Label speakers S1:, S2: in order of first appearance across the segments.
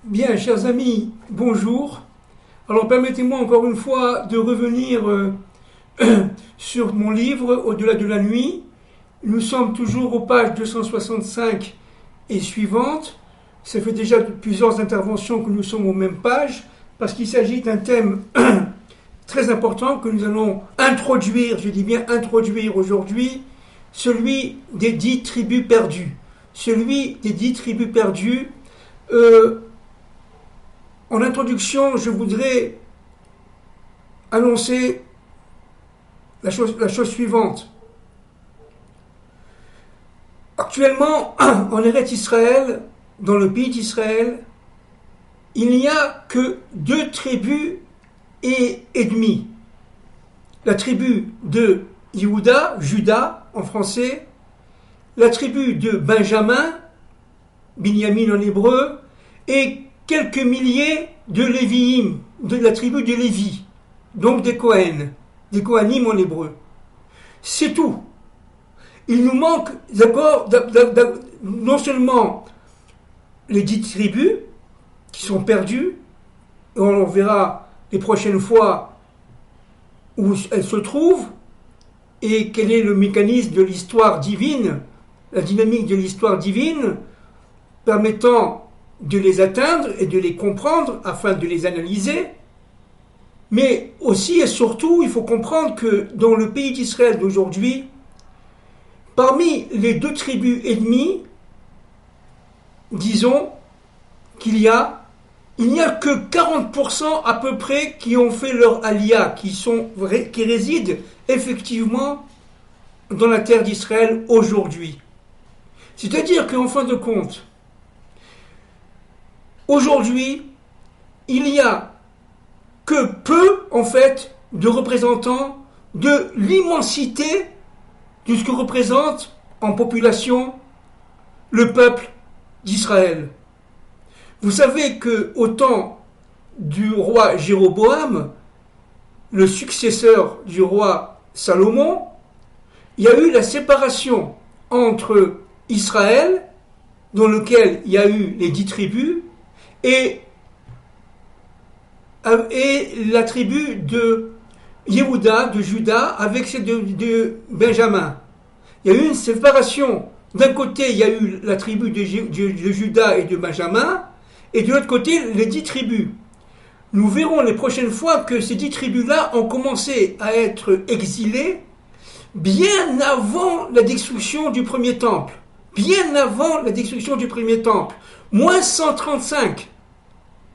S1: Bien, chers amis, bonjour. Alors permettez-moi encore une fois de revenir sur mon livre Au-delà de la nuit. Nous sommes toujours aux pages 265 et suivantes. Ça fait déjà plusieurs interventions que nous sommes aux mêmes pages parce qu'il s'agit d'un thème très important que nous allons introduire, je dis bien introduire aujourd'hui, celui des 10 tribus perdues. Celui des 10 tribus perdues. En introduction, je voudrais annoncer la chose suivante. Actuellement, en Eretz Israël, dans le pays d'Israël, il n'y a que deux tribus et demie. La tribu de Yehuda, Juda en français, la tribu de Benjamin, Binyamin en hébreu, et quelques milliers de Lévi'im, de la tribu de Lévi, donc des Kohanim en hébreu. C'est tout. Il nous manque d'abord, non seulement les 10 tribus qui sont perdues, et on verra les prochaines fois où elles se trouvent, et quel est le mécanisme de l'histoire divine, la dynamique de l'histoire divine, permettant de les atteindre et de les comprendre afin de les analyser. Mais aussi et surtout, il faut comprendre que dans le pays d'Israël d'aujourd'hui, parmi les deux tribus ennemies, disons qu'il n'y a que 40% à peu près qui ont fait leur alia, qui résident effectivement dans la terre d'Israël aujourd'hui. C'est-à-dire qu'en fin de compte, aujourd'hui, il n'y a que peu, en fait, de représentants de l'immensité de ce que représente en population le peuple d'Israël. Vous savez qu'au temps du roi Jéroboam, le successeur du roi Salomon, il y a eu la séparation entre Israël, dans lequel il y a eu les 10 tribus, et la tribu de Yehuda, de Juda, avec celle de Benjamin. Il y a eu une séparation. D'un côté, il y a eu la tribu de Juda et de Benjamin, et de l'autre côté, les 10 tribus. Nous verrons les prochaines fois que ces 10 tribus-là ont commencé à être exilées bien avant la destruction du premier temple. Bien avant la destruction du premier temple. Moins 135,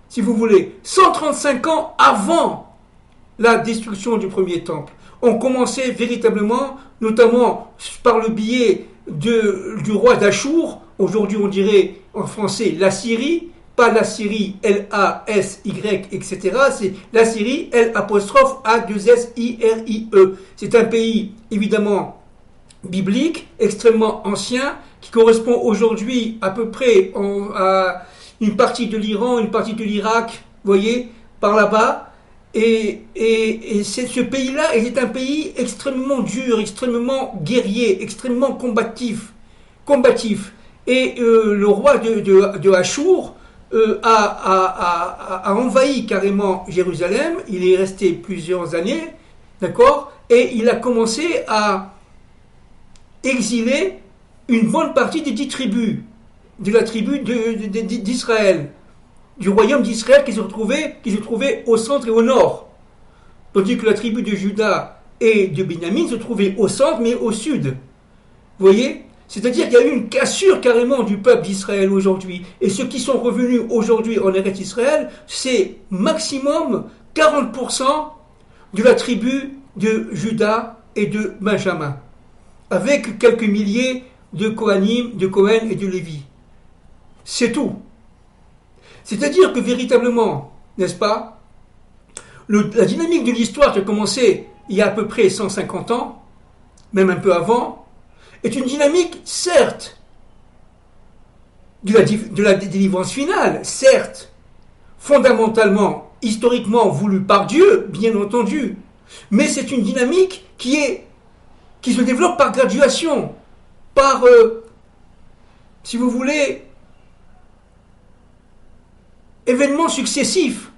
S1: si vous voulez. 135 ans avant la destruction du premier temple. On commençait véritablement, notamment par le biais du roi d'Achour, aujourd'hui on dirait en français la Syrie, pas la Syrie L-A-S-Y, etc. C'est la Syrie L'-A-2-S-I-R-I-E. C'est un pays évidemment biblique, extrêmement ancien, qui correspond aujourd'hui à peu près à une partie de l'Iran, une partie de l'Irak, vous voyez, par là-bas. Et ce pays-là est un pays extrêmement dur, extrêmement guerrier, extrêmement combatif. Et le roi de Achour a envahi carrément Jérusalem. Il est resté plusieurs années, d'accord, et il a commencé à exiler une bonne partie des 10 tribus, de la tribu d'Israël, du royaume d'Israël qui se trouvait au centre et au nord. Tandis que la tribu de Juda et de Binyamin se trouvait au centre mais au sud. Vous voyez ? C'est-à-dire qu'il y a eu une cassure carrément du peuple d'Israël aujourd'hui. Et ceux qui sont revenus aujourd'hui en Eretz Israël, c'est maximum 40% de la tribu de Juda et de Benjamin. Avec quelques milliers de Kohanim, de Kohen et de Lévi. C'est tout. C'est-à-dire que véritablement, n'est-ce pas, la dynamique de l'histoire qui a commencé il y a à peu près 150 ans, même un peu avant, est une dynamique, certes, de la délivrance finale, certes, fondamentalement, historiquement voulue par Dieu, bien entendu, mais c'est une dynamique qui se développe par graduation, par, si vous voulez, événements successifs,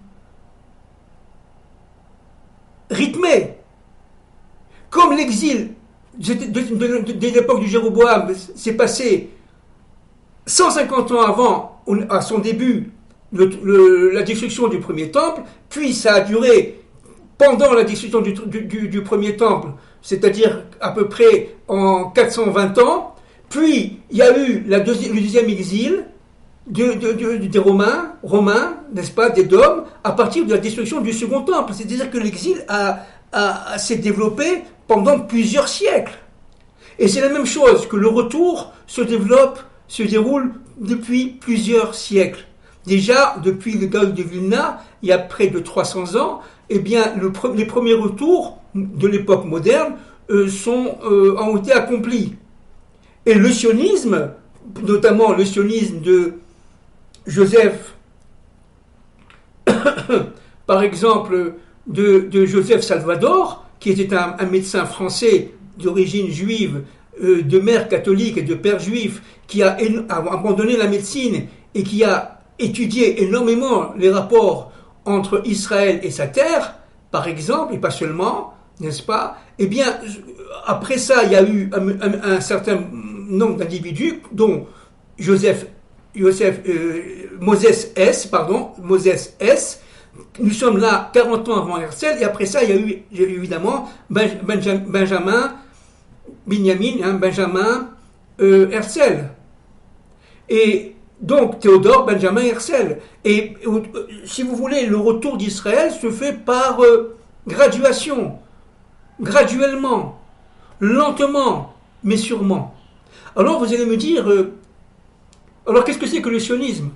S1: rythmés, comme l'exil de l'époque du Jéroboam s'est passé 150 ans avant, à son début, la destruction du premier temple, puis ça a duré pendant la destruction du premier temple, c'est-à-dire à peu près en 420 ans, puis il y a eu le deuxième exil des Romains, n'est-ce pas, des Dômes, à partir de la destruction du second temple. C'est-à-dire que l'exil s'est développé pendant plusieurs siècles. Et c'est la même chose que le retour se déroule depuis plusieurs siècles. Déjà, depuis le Gaon de Vilna, il y a près de 300 ans, eh bien, les premiers retours de l'époque moderne ont été accomplis. Et le sionisme, notamment le sionisme de Joseph, par exemple, de Joseph Salvador, qui était un médecin français d'origine juive, de mère catholique et de père juif, qui a abandonné la médecine et qui a étudié énormément les rapports entre Israël et sa terre, par exemple, et pas seulement, n'est-ce pas? Eh bien, après ça, il y a eu un certain nombre d'individus, dont Moses S. Nous sommes là 40 ans avant Herzl, et après ça, il y a eu évidemment Benjamin Herzl. Et donc Théodore Benjamin Herzl. Et si vous voulez, le retour d'Israël se fait par graduation, graduellement, lentement, mais sûrement. Alors vous allez me dire, alors qu'est-ce que c'est que le sionisme?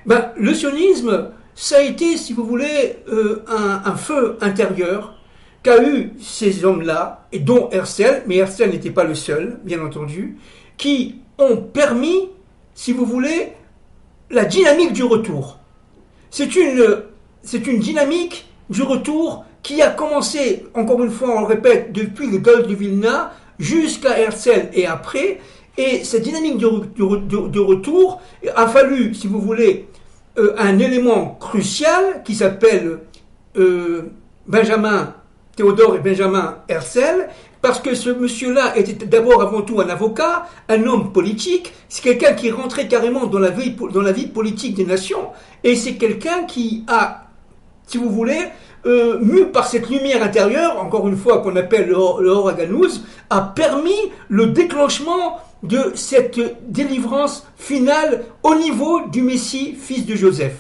S1: Le sionisme, ça a été, si vous voulez, un feu intérieur qu'a eu ces hommes-là, et dont Herzl, mais Herzl n'était pas le seul, bien entendu, qui ont permis, si vous voulez, la dynamique du retour. C'est une dynamique du retour qui a commencé, encore une fois, on le répète, depuis le Gaon de Vilna jusqu'à Herzl et après. Et cette dynamique de retour a fallu, si vous voulez, un élément crucial qui s'appelle Théodore et Benjamin Herzl, parce que ce monsieur-là était d'abord avant tout un avocat, un homme politique, c'est quelqu'un qui rentrait carrément dans la vie politique des nations, et c'est quelqu'un qui a, si vous voulez, mu par cette lumière intérieure, encore une fois qu'on appelle le Or HaGanuz, a permis le déclenchement de cette délivrance finale au niveau du Messie, fils de Joseph.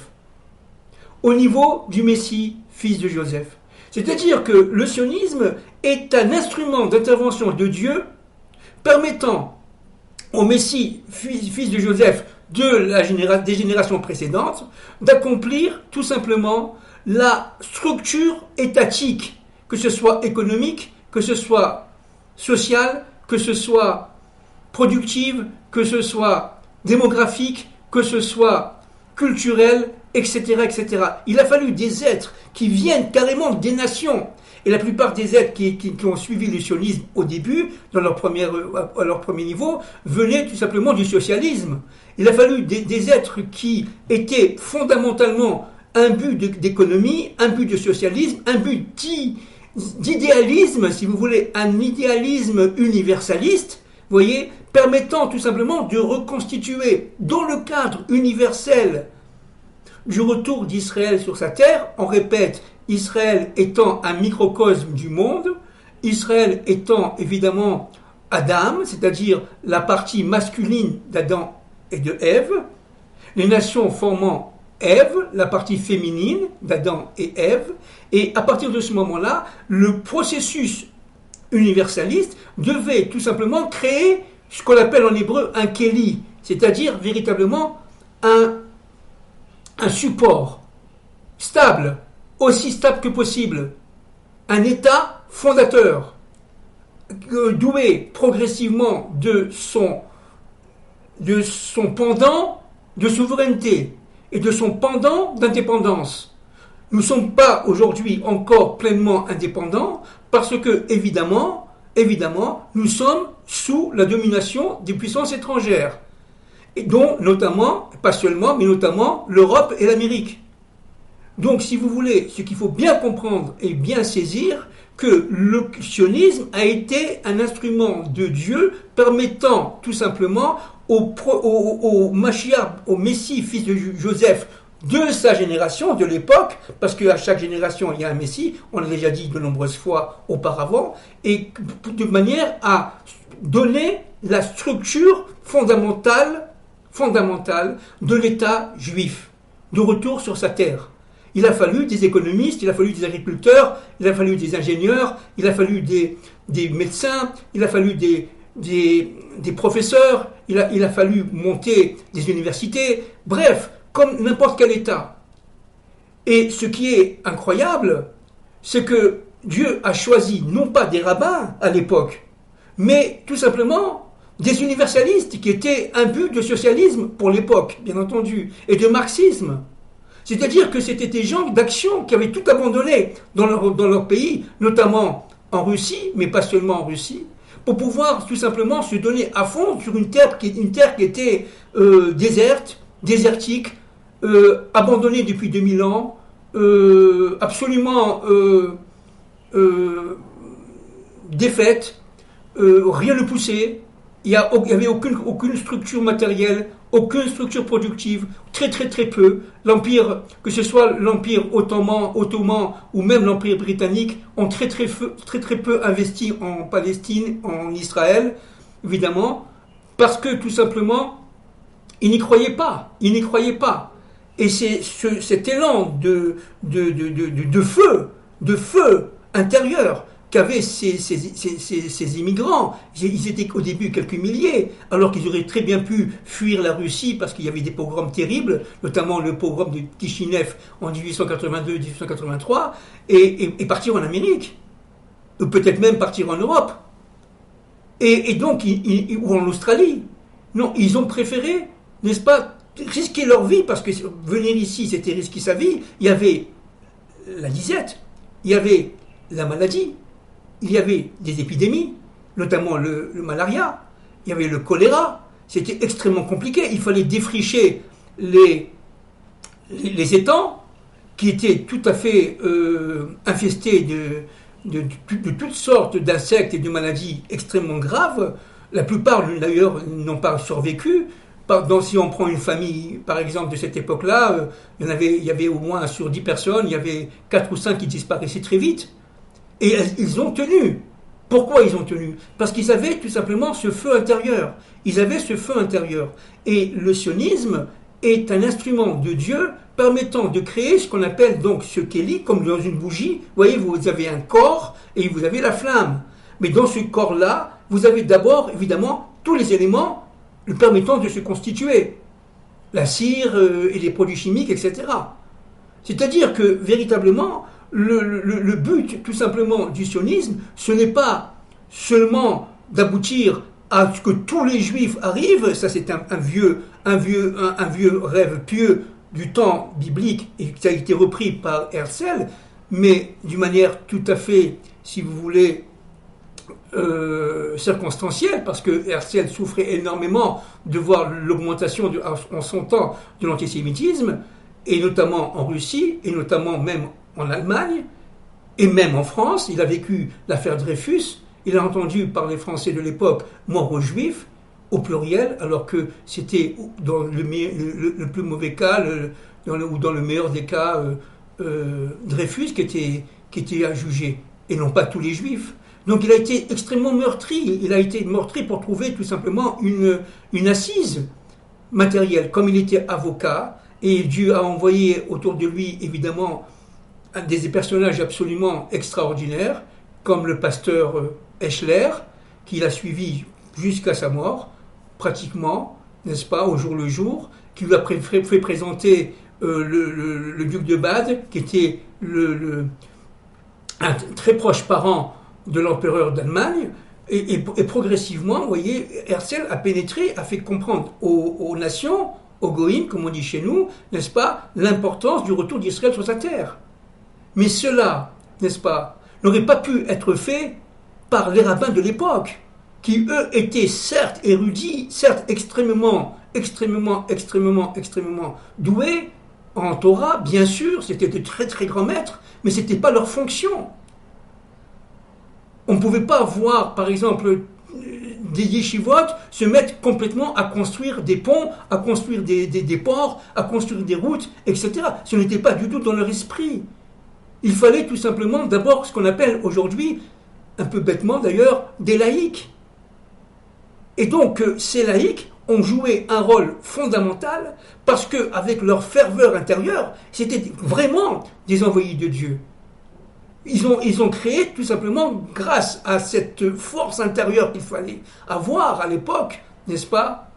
S1: Au niveau du Messie, fils de Joseph. C'est-à-dire que le sionisme est un instrument d'intervention de Dieu permettant au Messie, fils de Joseph, des générations précédentes, d'accomplir tout simplement la structure étatique, que ce soit économique, que ce soit sociale, que ce soit productive, que ce soit démographique, que ce soit culturelle, etc., etc. Il a fallu des êtres qui viennent carrément des nations. Et la plupart des êtres qui ont suivi le sionisme au début, à leur premier niveau, venaient tout simplement du socialisme. Il a fallu des êtres qui étaient fondamentalement un but d'économie, un but de socialisme, un but d'idéalisme, si vous voulez, un idéalisme universaliste, vous voyez, permettant tout simplement de reconstituer dans le cadre universel du retour d'Israël sur sa terre. On répète, Israël étant un microcosme du monde, Israël étant évidemment Adam, c'est-à-dire la partie masculine d'Adam et de Ève, les nations formant Ève, la partie féminine d'Adam et Ève, et à partir de ce moment-là, le processus universaliste devait tout simplement créer ce qu'on appelle en hébreu un kéli, c'est-à-dire véritablement un support stable, aussi stable que possible, un état fondateur, doué progressivement de son pendant de souveraineté et de son pendant d'indépendance. Nous ne sommes pas aujourd'hui encore pleinement indépendants parce que, évidemment, nous sommes sous la domination des puissances étrangères. et dont notamment, pas seulement, mais notamment l'Europe et l'Amérique. Donc, si vous voulez, ce qu'il faut bien comprendre et bien saisir, que le sionisme a été un instrument de Dieu permettant tout simplement au Mashiach, au Messie, fils de Joseph, de sa génération, de l'époque, parce qu'à chaque génération il y a un Messie, on l'a déjà dit de nombreuses fois auparavant, et de manière à donner la structure fondamentale de l'État juif, de retour sur sa terre. Il a fallu des économistes, il a fallu des agriculteurs, il a fallu des ingénieurs, il a fallu des médecins, il a fallu des professeurs, il a fallu monter des universités, bref, comme n'importe quel État. Et ce qui est incroyable, c'est que Dieu a choisi non pas des rabbins à l'époque, mais tout simplement des universalistes qui étaient imbus de socialisme pour l'époque, bien entendu, et de marxisme. C'est-à-dire que c'était des gens d'action qui avaient tout abandonné dans leur pays, notamment en Russie, mais pas seulement en Russie, pour pouvoir tout simplement se donner à fond sur une terre qui était déserte, désertique, abandonnée depuis 2000 ans, absolument défaite, rien ne poussait, il n'y avait aucune structure matérielle, aucune structure productive, très très très peu. L'empire, que ce soit l'empire ottoman ou même l'empire britannique, ont très peu investi en Palestine, en Israël, évidemment, parce que tout simplement, ils n'y croyaient pas. Et c'est cet élan de feu intérieur qu'avaient ces immigrants. Ils étaient au début quelques milliers, alors qu'ils auraient très bien pu fuir la Russie parce qu'il y avait des pogroms terribles, notamment le pogrom de Kishinev en 1882-1883, et partir en Amérique, ou peut-être même partir en Europe, et donc, ou en Australie. Non, ils ont préféré, n'est-ce pas, risquer leur vie, parce que venir ici, c'était risquer sa vie. Il y avait la disette, il y avait la maladie, il y avait des épidémies, notamment le malaria, il y avait le choléra. C'était extrêmement compliqué. Il fallait défricher les étangs qui étaient tout à fait infestés de toutes sortes d'insectes et de maladies extrêmement graves. La plupart, d'ailleurs, n'ont pas survécu. Donc, si on prend une famille, par exemple, de cette époque-là, il y avait au moins sur 10 personnes, il y avait 4 ou 5 qui disparaissaient très vite. Et ils ont tenu. Pourquoi ils ont tenu? Parce qu'ils avaient tout simplement ce feu intérieur. Ils avaient ce feu intérieur. Et le sionisme est un instrument de Dieu permettant de créer ce qu'on appelle donc ce kéli, comme dans une bougie. Vous voyez, vous avez un corps et vous avez la flamme. Mais dans ce corps-là, vous avez d'abord, évidemment, tous les éléments le permettant de se constituer. La cire et les produits chimiques, etc. C'est-à-dire que, véritablement, le but, tout simplement, du sionisme, ce n'est pas seulement d'aboutir à ce que tous les juifs arrivent, ça c'est un vieux rêve pieux du temps biblique et qui a été repris par Herzl, mais d'une manière tout à fait, si vous voulez, circonstancielle, parce que Herzl souffrait énormément de voir l'augmentation en son temps de l'antisémitisme, et notamment en Russie, et notamment même en Allemagne, et même en France. Il a vécu l'affaire Dreyfus, il a entendu par les Français de l'époque mort aux Juifs, au pluriel, alors que c'était dans le plus mauvais cas, ou dans le meilleur des cas, Dreyfus qui était à juger, et non pas tous les Juifs. Donc il a été extrêmement meurtri. Il a été meurtri pour trouver tout simplement une assise matérielle. Comme il était avocat, et Dieu a envoyé autour de lui, évidemment, des personnages absolument extraordinaires, comme le pasteur Eschler, qui l'a suivi jusqu'à sa mort, pratiquement, n'est-ce pas, au jour le jour, qui lui a fait présenter le duc de Bade, qui était un très proche parent de l'empereur d'Allemagne, et progressivement, vous voyez, Herzl a pénétré, a fait comprendre aux nations, aux goïms, comme on dit chez nous, n'est-ce pas, l'importance du retour d'Israël sur sa terre. Mais cela, n'est-ce pas, n'aurait pas pu être fait par les rabbins de l'époque. qui eux étaient certes érudits, certes extrêmement doués en Torah, bien sûr, c'était de très très grands maîtres, mais ce n'était pas leur fonction. On ne pouvait pas voir, par exemple, des yeshivot se mettre complètement à construire des ponts, à construire des ports, à construire des routes, etc. Ce n'était pas du tout dans leur esprit. Il fallait tout simplement d'abord ce qu'on appelle aujourd'hui, un peu bêtement d'ailleurs, des laïcs. Et donc ces laïcs ont joué un rôle fondamental parce qu'avec leur ferveur intérieure, c'était vraiment des envoyés de Dieu. Ils ont créé tout simplement grâce à cette force intérieure qu'il fallait avoir à l'époque, n'est-ce pas?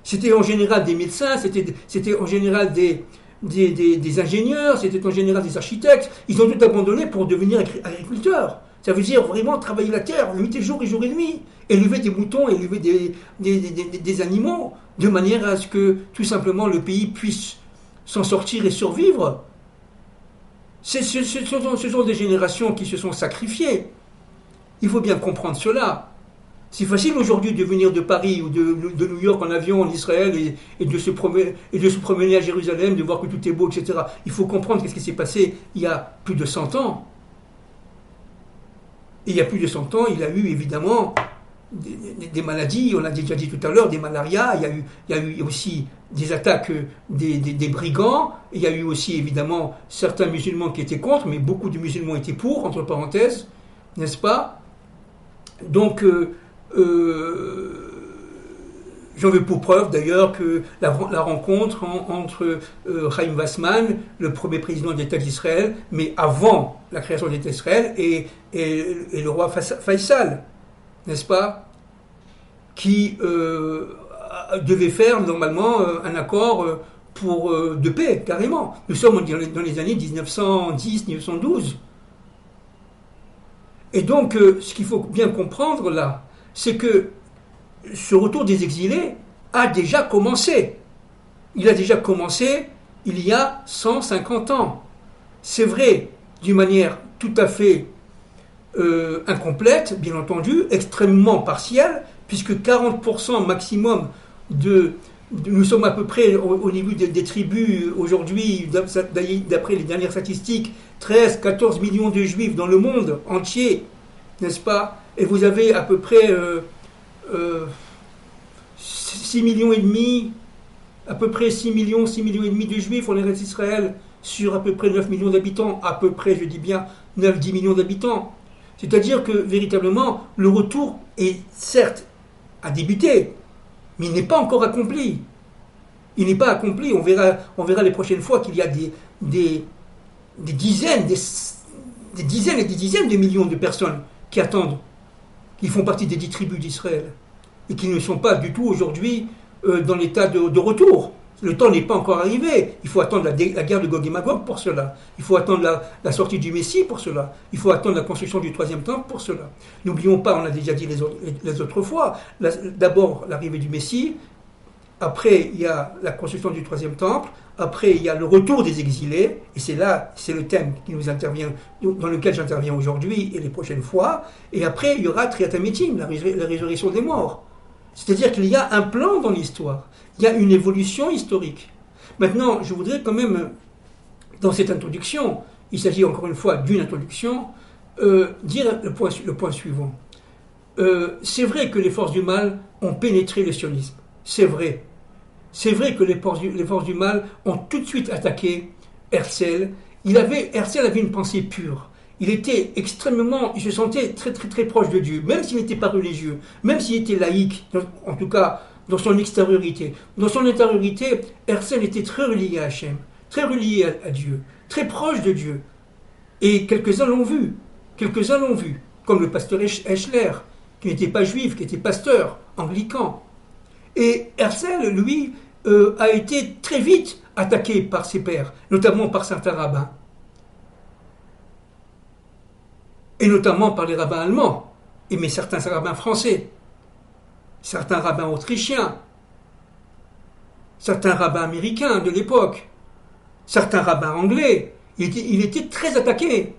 S1: C'était en général des médecins, c'était en général des ingénieurs, c'était en général des architectes. Ils ont tout abandonné pour devenir agriculteurs. Ça veut dire vraiment travailler la terre, nuit et jour et nuit. Élever des moutons, élever des animaux, de manière à ce que tout simplement le pays puisse s'en sortir et survivre. Ce sont des générations qui se sont sacrifiées. Il faut bien comprendre cela. C'est facile aujourd'hui de venir de Paris ou de New York en avion en Israël et de se promener à Jérusalem, de voir que tout est beau, etc. Il faut comprendre qu'est-ce qui s'est passé il y a plus de 100 ans. Et il y a plus de 100 ans, il y a eu évidemment des maladies, on l'a déjà dit tout à l'heure, des malarias, il y a eu aussi des attaques des brigands, il y a eu aussi évidemment certains musulmans qui étaient contre, mais beaucoup de musulmans étaient pour, entre parenthèses, n'est-ce pas? Donc, j'en veux pour preuve d'ailleurs que la rencontre entre Chaim Weizmann, le premier président d'État d'Israël, mais avant la création de l'État d'Israël, et le roi Faisal, n'est-ce pas, qui devait faire normalement un accord de paix, carrément. Nous sommes dans les années 1910-1912. Et donc, ce qu'il faut bien comprendre là, c'est que ce retour des exilés a déjà commencé. Il a déjà commencé il y a 150 ans. C'est vrai, d'une manière tout à fait incomplète, bien entendu, extrêmement partielle, puisque 40% maximum nous sommes à peu près au niveau des tribus aujourd'hui, d'après les dernières statistiques, 13-14 millions de juifs dans le monde entier, n'est-ce pas? Et vous avez à peu près 6 millions et demi, à peu près 6 millions et demi de juifs en Eretz Israël sur à peu près 9 millions d'habitants, à peu près, je dis bien, 9-10 millions d'habitants. C'est-à-dire que véritablement, le retour est certes à débuter, mais il n'est pas encore accompli. Il n'est pas accompli. On verra les prochaines fois qu'il y a des dizaines et des dizaines de millions de personnes qui attendent, qui font partie des 10 tribus d'Israël, et qui ne sont pas du tout aujourd'hui dans l'état de retour. Le temps n'est pas encore arrivé. Il faut attendre la guerre de Gog et Magog pour cela. Il faut attendre la sortie du Messie pour cela. Il faut attendre la construction du troisième temple pour cela. N'oublions pas, on l'a déjà dit les autres fois, d'abord l'arrivée du Messie, après il y a la construction du troisième temple, après il y a le retour des exilés, et c'est le thème qui nous intervient, dans lequel j'interviens aujourd'hui et les prochaines fois, et après il y aura Triat HaMetim, la résurrection des morts. C'est-à-dire qu'il y a un plan dans l'histoire. Il y a une évolution historique. Maintenant, je voudrais quand même, dans cette introduction, il s'agit encore une fois d'une introduction, dire le point suivant. C'est vrai que les forces du mal ont pénétré le sionisme. C'est vrai. C'est vrai que les forces du mal ont tout de suite attaqué Herzl. Herzl avait une pensée pure. Il se sentait très très très proche de Dieu, même s'il n'était pas religieux, même s'il était laïque, en tout cas dans son extériorité. Dans son intériorité, Herzl était très relié à Hachem, très relié à Dieu, très proche de Dieu. Et quelques-uns l'ont vu, comme le pasteur Eschler, qui n'était pas juif, qui était pasteur anglican. Et Herzl, lui, a été très vite attaqué par ses pairs, notamment par certains rabbins. Et notamment par les rabbins allemands, mais certains rabbins français, certains rabbins autrichiens, certains rabbins américains de l'époque, certains rabbins anglais. Il était très attaqué.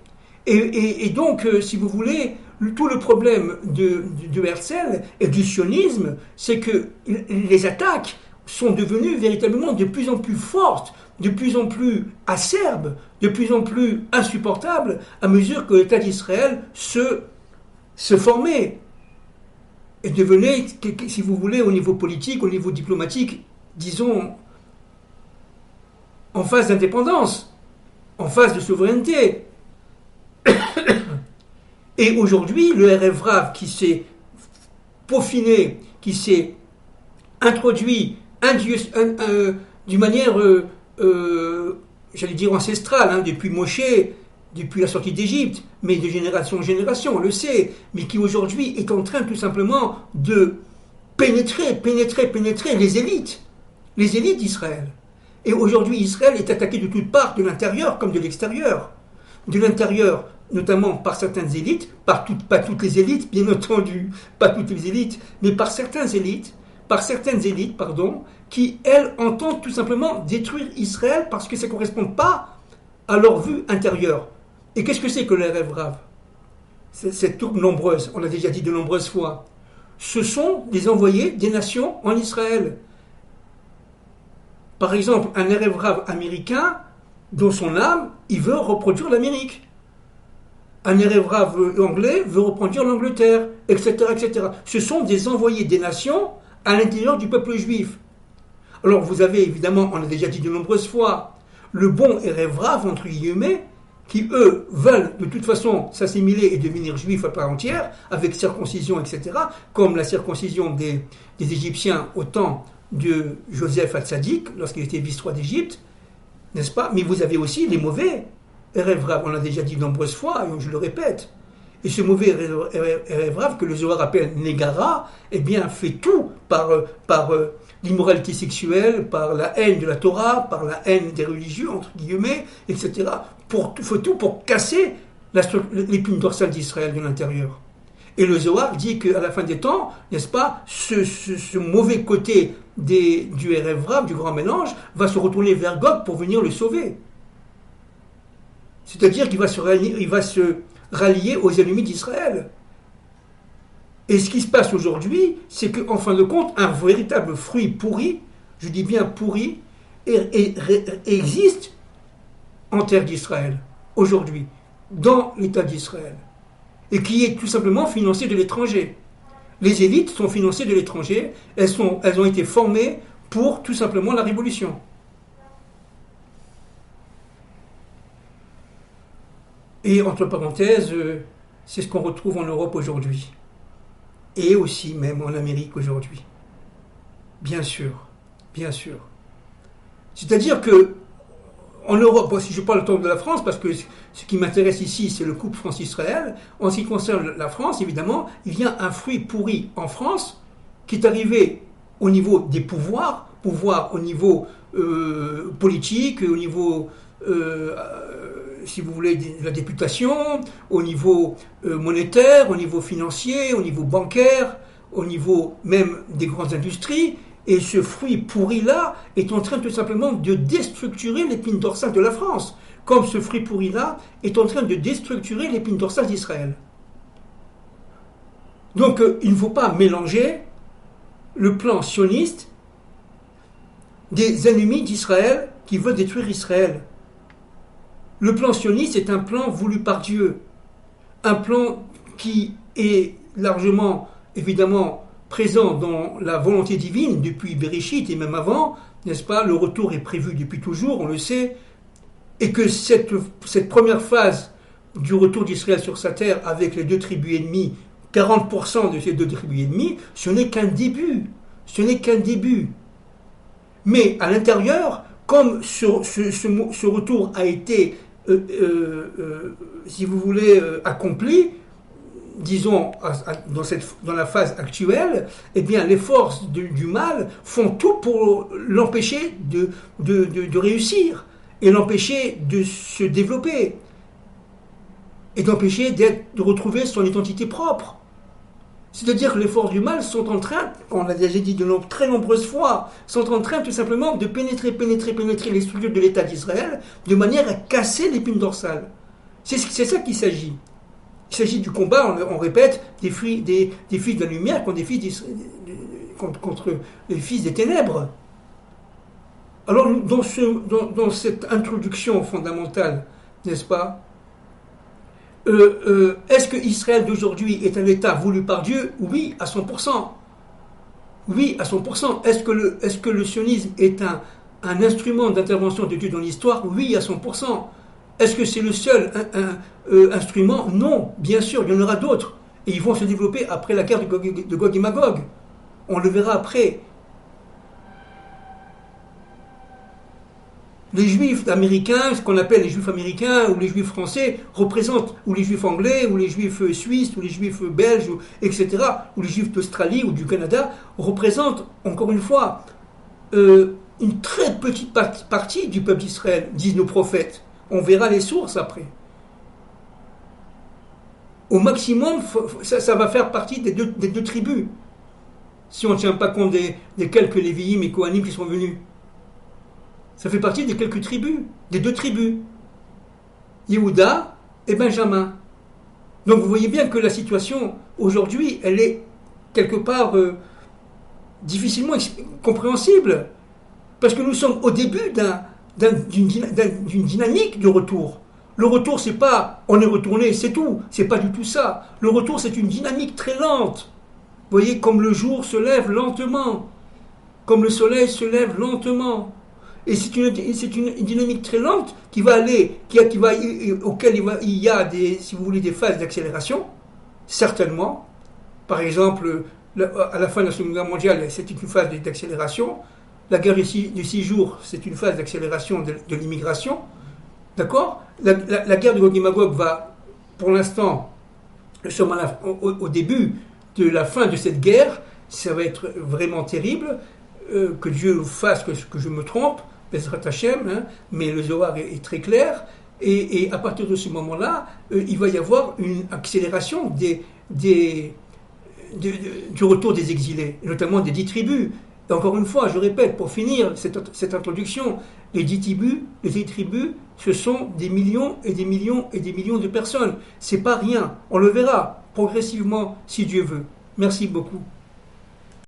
S1: Et donc, si vous voulez, Tout le problème de Herzl et du sionisme, c'est que les attaques sont devenues véritablement de plus en plus fortes, de plus en plus acerbes, de plus en plus insupportables à mesure que l'État d'Israël se formait et devenait, si vous voulez, au niveau politique, au niveau diplomatique, disons, en phase d'indépendance, en phase de souveraineté. Et aujourd'hui, le RF Rav qui s'est peaufiné, qui s'est introduit d'une manière, j'allais dire ancestrale, hein, depuis Moshe, depuis la sortie d'Égypte, mais de génération en génération, on le sait, mais qui aujourd'hui est en train tout simplement de pénétrer les élites d'Israël. Et aujourd'hui, Israël est attaqué de toutes parts, de l'intérieur comme de l'extérieur. De l'intérieur, notamment par certaines élites, pas toutes les élites, bien entendu, pas toutes les élites, mais par certaines élites, qui, elles, entendent tout simplement détruire Israël parce que ça ne correspond pas à leur vue intérieure. Et qu'est-ce que c'est que les rêves raves? Cette troupe nombreuse, on l'a déjà dit de nombreuses fois. Ce sont des envoyés des nations en Israël. Par exemple, un rêve rave américain, dans son âme, il veut reproduire l'Amérique. Un rêve rave anglais veut reproduire l'Angleterre, etc., etc. Ce sont des envoyés des nations à l'intérieur du peuple juif. Alors vous avez évidemment, on l'a déjà dit de nombreuses fois, le bon rêve rave, entre guillemets, qui eux veulent de toute façon s'assimiler et devenir juifs à part entière, avec circoncision, etc., comme la circoncision des Égyptiens au temps de Joseph Hatzadik, lorsqu'il était vice-roi d'Égypte, n'est-ce pas? Mais vous avez aussi les mauvais rêves raves, on l'a déjà dit de nombreuses fois, et je le répète. Et ce mauvais rêve rave que le Zohar appelle Négara, eh bien, fait tout par l'immoralité sexuelle, par la haine de la Torah, par la haine des religieux, entre guillemets, etc. Fait tout pour casser l'épine dorsale d'Israël de l'intérieur. Et le Zohar dit qu'à la fin des temps, n'est-ce pas, ce mauvais côté du rêve rave, du grand mélange, va se retourner vers Gog pour venir le sauver. C'est-à-dire qu'il va se rallier aux ennemis d'Israël. Et ce qui se passe aujourd'hui, c'est qu'en fin de compte, un véritable fruit pourri, je dis bien pourri, existe en terre d'Israël, aujourd'hui, dans l'État d'Israël, et qui est tout simplement financé de l'étranger. Les élites sont financées de l'étranger, elles ont été formées pour tout simplement la révolution. Et entre parenthèses, c'est ce qu'on retrouve en Europe aujourd'hui. Et aussi même en Amérique aujourd'hui. Bien sûr, bien sûr. C'est-à-dire que en Europe, si je parle de la France, parce que ce qui m'intéresse ici, c'est le couple France-Israël, en ce qui concerne la France, évidemment, il y a un fruit pourri en France qui est arrivé au niveau des pouvoirs au niveau politique, au niveau, si vous voulez, de la députation, au niveau monétaire, au niveau financier, au niveau bancaire, au niveau même des grandes industries. Et ce fruit pourri-là est en train tout simplement de déstructurer l'épine dorsale de la France, comme ce fruit pourri-là est en train de déstructurer l'épine dorsale d'Israël. Donc il ne faut pas mélanger le plan sioniste des ennemis d'Israël qui veulent détruire Israël. Le plan sioniste est un plan voulu par Dieu, un plan qui est largement, évidemment, présent dans la volonté divine depuis Bereshit et même avant, n'est-ce pas? Le retour est prévu depuis toujours, on le sait, et que cette première phase du retour d'Israël sur sa terre avec les deux tribus ennemies, 40% de ces deux tribus ennemies, ce n'est qu'un début. Ce n'est qu'un début. Mais à l'intérieur, comme ce retour a été, si vous voulez, accompli, disons, dans la phase actuelle, eh bien, les forces du mal font tout pour l'empêcher de réussir et l'empêcher de se développer et d'empêcher de retrouver son identité propre. C'est-à-dire que les forces du mal sont en train, on l'a déjà dit de très nombreuses fois, sont en train tout simplement de pénétrer les structures de l'État d'Israël de manière à casser l'épine dorsale. C'est ça qu'il s'agit. Il s'agit du combat, on répète, des fils de la lumière contre les fils des ténèbres. Alors, dans cette introduction fondamentale, n'est-ce pas, est-ce que Israël d'aujourd'hui est un État voulu par Dieu? Oui, à 100%. Oui, à 100%. Est-ce que le sionisme est un instrument d'intervention de Dieu dans l'histoire? Oui, à 100%. Est-ce que c'est le seul instrument? Non, bien sûr, il y en aura d'autres. Et ils vont se développer après la guerre de Gog et Magog. On le verra après. Les juifs américains, ce qu'on appelle les juifs américains ou les juifs français, représentent, ou les juifs anglais, ou les juifs suisses, ou les juifs belges, etc., ou les juifs d'Australie ou du Canada, représentent, encore une fois, une très petite partie du peuple d'Israël, disent nos prophètes. On verra les sources après. Au maximum, ça va faire partie des deux tribus, si on ne tient pas compte des quelques Lévi'im et Kohanim qui sont venus. Ça fait partie des quelques tribus, des deux tribus, Yehuda et Benjamin. Donc vous voyez bien que la situation aujourd'hui, elle est quelque part difficilement compréhensible, parce que nous sommes au début d'une dynamique de retour. Le retour, c'est pas on est retourné, c'est tout, c'est pas du tout ça. Le retour, c'est une dynamique très lente. Vous voyez, comme le jour se lève lentement, comme le soleil se lève lentement. Et c'est une dynamique très lente qui va aller, auquel il y a si vous voulez, des phases d'accélération, certainement. Par exemple, à la fin de la Seconde Guerre mondiale, c'est une phase d'accélération. La guerre de 6 jours, c'est une phase d'accélération de l'immigration. D'accord? La guerre de Gog et Magog va, pour l'instant, nous sommes au début de la fin de cette guerre. Ça va être vraiment terrible. Que Dieu fasse que je me trompe. Bezrat Hashem, hein, mais le Zohar est très clair, et à partir de ce moment-là, il va y avoir une accélération du retour des exilés, notamment des 10 tribus. Et encore une fois, je répète, pour finir cette introduction, les 10 tribus, ce sont des millions et des millions et des millions de personnes. C'est pas rien, on le verra progressivement si Dieu veut. Merci beaucoup.